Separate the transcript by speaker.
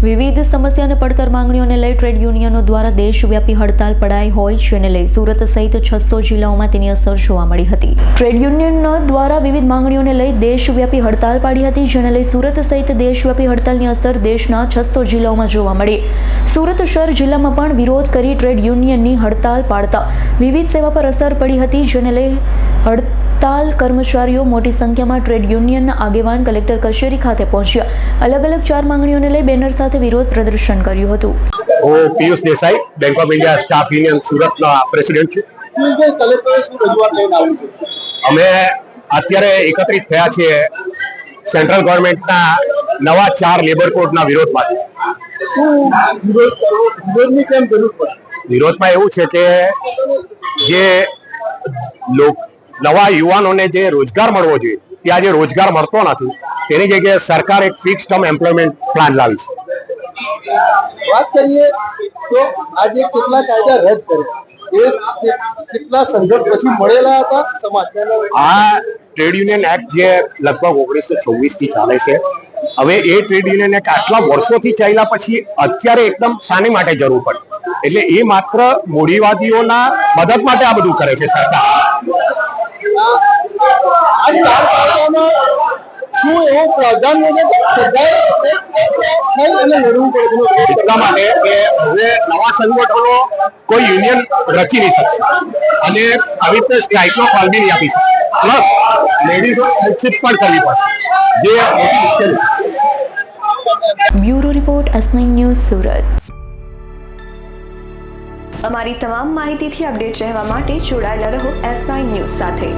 Speaker 1: વિવિધ સમસ્યા અને પડતર માંગણીઓને લઈ ટ્રેડ યુનિયનો દ્વારા દેશવ્યાપી હડતાલ પડાઈ હોય જેને લઈ સુરત સહિત 600 જિલ્લાઓમાં તેની અસર જોવા મળી હતી। ટ્રેડ યુનિયનો દ્વારા વિવિધ માંગણીઓને લઈ દેશવ્યાપી હડતાલ પાડી હતી, જેને લઈ સુરત સહિત દેશવ્યાપી હડતાલની અસર દેશના 600 જિલ્લાઓમાં જોવા મળી। સુરત શહેર જિલ્લામાં પણ વિરોધ કરી ટ્રેડ યુનિયનની હડતાલ પાડતા વિવિધ સેવા પર અસર પડી હતી, જેને લઈ હડતાલ કર્મચારીઓ મોટી સંખ્યામાં ટ્રેડ યુનિયનના આગેવાન કલેક્ટર કચેરી ખાતે પહોંચ્યા। અલગ અલગ 4 માંગણીઓને લઈ બેનર સાથે વિરોધ પ્રદર્શન કર્યું હતું।
Speaker 2: હું Piyush Desai, bank of India staff union સુરતના પ્રેસિડેન્ટ છું। અમે અત્યારે એકત્રિત થયા છીએ સેન્ટ્રલ ગવર્મેન્ટના નવા 4 લેબર કોડના વિરોધમાં। વિરોધમાં એવું છે કે જે નવા યુવાનોને જે રોજગાર મળવો જોઈએ તે આજે રોજગાર મળતો નથી, તેની જગ્યાએ સરકાર એક ફિક્સ ટર્મ એમ્પ્લોયમેન્ટ પ્લાન લાવી છે।
Speaker 3: વાત કરીએ તો આજે કેટલા કાયદા રદ કર્યા, એ કેટલા સંઘર્ષ પછી મળેલા હતા સમાજ।
Speaker 2: આ ટ્રેડ યુનિયન એક્ટ જે લગભગ 1926 થી ચાલે છે, હવે એ ટ્રેડ યુનિયન એક્ટ આટલા વર્ષોથી ચાલ્યા પછી અત્યારે એકદમ શાની માટે જરૂર પડે? એટલે એ માત્ર મૂડીવાદીઓના મદદ માટે આ બધું કરે છે સરકાર।
Speaker 3: શું એવો પ્રાવધાન
Speaker 2: એટલા માટે કે હવે નવા સંગઠનો કોઈ યુનિયન રચી નહીં શકશે અને આવી રીતે સ્ટ્રાઇકનો કોલ બી નહીં આપી શકે, પ્લસ લેડીઝો નિશ્ચિત પણ કરવી પડશે, જે મોટી મુશ્કેલી।
Speaker 1: Bureau report S9 news Surat.
Speaker 4: અમારી તમામ માહિતીથી અપડેટ રહેવા માટે જોડાયેલા રહો S9 ન્યૂઝ સાથે।